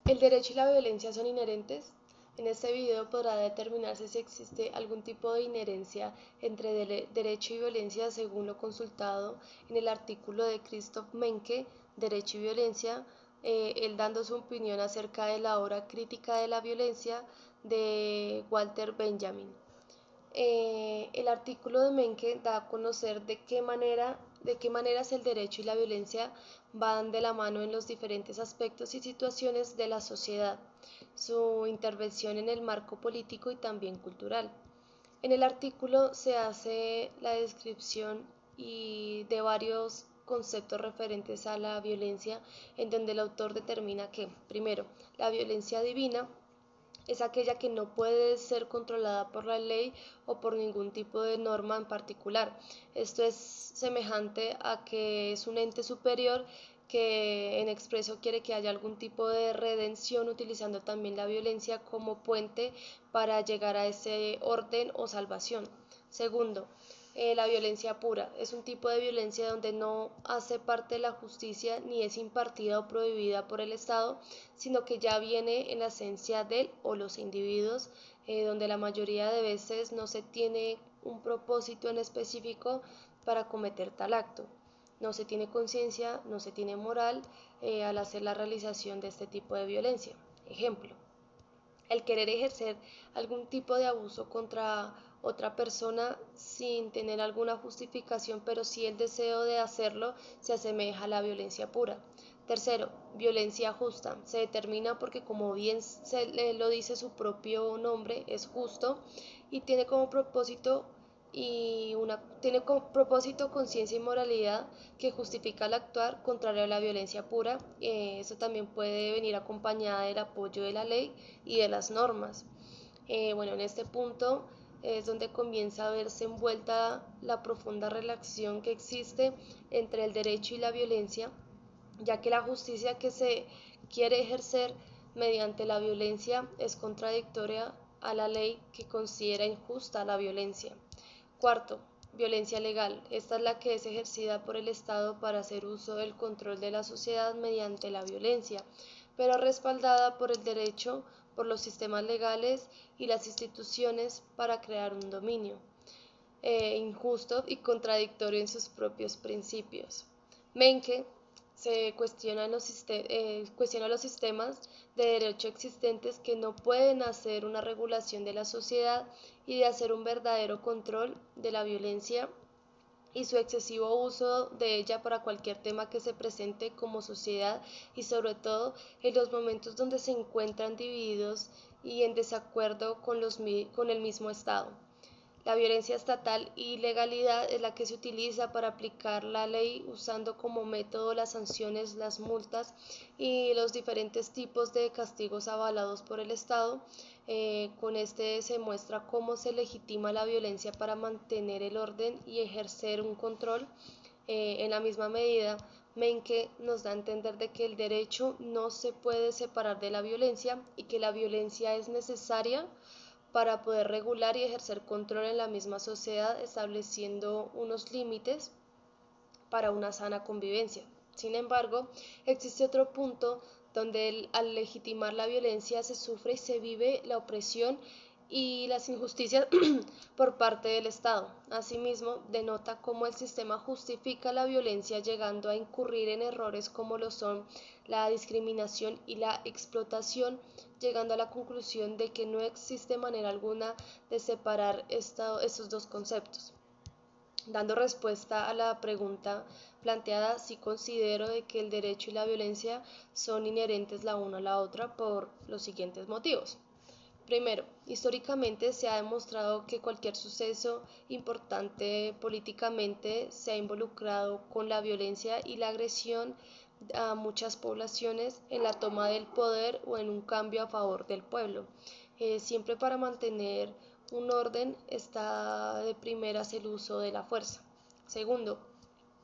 El derecho y la violencia son inherentes. En este video podrá determinarse si existe algún tipo de inherencia entre derecho y violencia según lo consultado en el artículo de Christoph Menke, Derecho y Violencia, él dando su opinión acerca de la obra Crítica de la Violencia de Walter Benjamin. El artículo de Menke da a conocer de qué maneras el derecho y la violencia van de la mano en los diferentes aspectos y situaciones de la sociedad, su intervención en el marco político y también cultural. En el artículo se hace la descripción de varios conceptos referentes a la violencia, en donde el autor determina que, primero, la violencia divina es aquella que no puede ser controlada por la ley o por ningún tipo de norma en particular. Esto es semejante a que es un ente superior que en expreso quiere que haya algún tipo de redención utilizando también la violencia como puente para llegar a ese orden o salvación. Segundo, la violencia pura es un tipo de violencia donde no hace parte de la justicia ni es impartida o prohibida por el Estado, sino que ya viene en la esencia de él o los individuos, donde la mayoría de veces no se tiene un propósito en específico para cometer tal acto. No se tiene conciencia, no se tiene moral al hacer la realización de este tipo de violencia. Ejemplo, el querer ejercer algún tipo de abuso contra otra persona sin tener alguna justificación, pero sí el deseo de hacerlo se asemeja a la violencia pura. Tercero, violencia justa. Se determina porque como bien lo dice su propio nombre, es justo y tiene como propósito tiene como propósito conciencia y moralidad que justifica el actuar contrario a la violencia pura. Eso también puede venir acompañada del apoyo de la ley y de las normas. Bueno, en este punto es donde comienza a verse envuelta la profunda relación que existe entre el derecho y la violencia, ya que la justicia que se quiere ejercer mediante la violencia es contradictoria a la ley que considera injusta la violencia. Cuarto, violencia legal. Esta es la que es ejercida por el Estado para hacer uso del control de la sociedad mediante la violencia, pero respaldada por el derecho, por los sistemas legales y las instituciones para crear un dominio injusto y contradictorio en sus propios principios. Menke se cuestiona los sistemas de derecho existentes que no pueden hacer una regulación de la sociedad y de hacer un verdadero control de la violencia y su excesivo uso de ella para cualquier tema que se presente como sociedad y sobre todo en los momentos donde se encuentran divididos y en desacuerdo con el mismo Estado. La violencia estatal y legalidad es la que se utiliza para aplicar la ley usando como método las sanciones, las multas y los diferentes tipos de castigos avalados por el Estado. Con este se muestra cómo se legitima la violencia para mantener el orden y ejercer un control. En la misma medida, Menke nos da a entender de que el derecho no se puede separar de la violencia y que la violencia es necesaria para poder regular y ejercer control en la misma sociedad, estableciendo unos límites para una sana convivencia. Sin embargo, existe otro punto donde al legitimar la violencia se sufre y se vive la opresión y las injusticias por parte del Estado. Asimismo, denota cómo el sistema justifica la violencia llegando a incurrir en errores como lo son la discriminación y la explotación, llegando a la conclusión de que no existe manera alguna de separar estos dos conceptos. Dando respuesta a la pregunta planteada, sí considero de que el derecho y la violencia son inherentes la una a la otra por los siguientes motivos. Primero, históricamente se ha demostrado que cualquier suceso importante políticamente se ha involucrado con la violencia y la agresión a muchas poblaciones en la toma del poder o en un cambio a favor del pueblo. Siempre para mantener un orden está de primeras el uso de la fuerza. Segundo,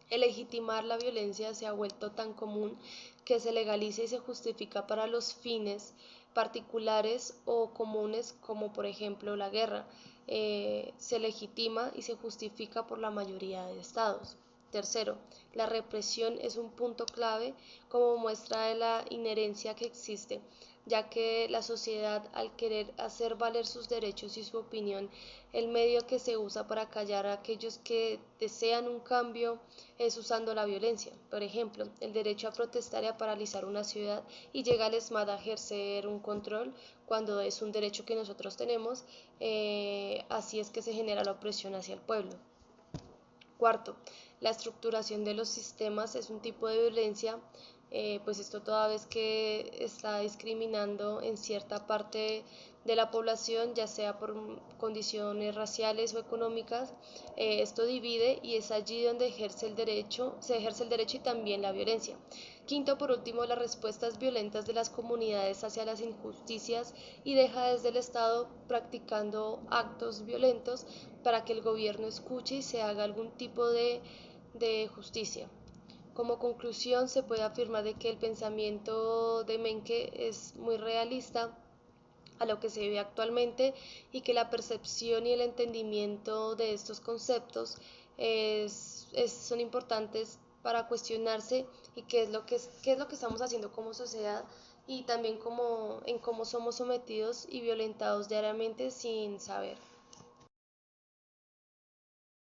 el legitimar la violencia se ha vuelto tan común que se legaliza y se justifica para los fines particulares o comunes como por ejemplo la guerra. Se legitima y se justifica por la mayoría de estados. Tercero, la represión es un punto clave como muestra de la inherencia que existe, ya que la sociedad, al querer hacer valer sus derechos y su opinión, el medio que se usa para callar a aquellos que desean un cambio es usando la violencia. Por ejemplo, el derecho a protestar y a paralizar una ciudad, y llega el ESMAD a ejercer un control cuando es un derecho que nosotros tenemos. Así es que se genera la opresión hacia el pueblo. Cuarto, la estructuración de los sistemas es un tipo de violencia, pues esto toda vez que está discriminando en cierta parte de la población, ya sea por condiciones raciales o económicas. Esto divide y es allí donde se ejerce el derecho y también la violencia. Quinto, por último, las respuestas violentas de las comunidades hacia las injusticias, y deja desde el Estado practicando actos violentos para que el gobierno escuche y se haga algún tipo de justicia. Como conclusión, se puede afirmar de que el pensamiento de Menke es muy realista a lo que se vive actualmente, y que la percepción y el entendimiento de estos conceptos son importantes para cuestionarse y qué es lo que estamos haciendo como sociedad, y también en cómo somos sometidos y violentados diariamente sin saber.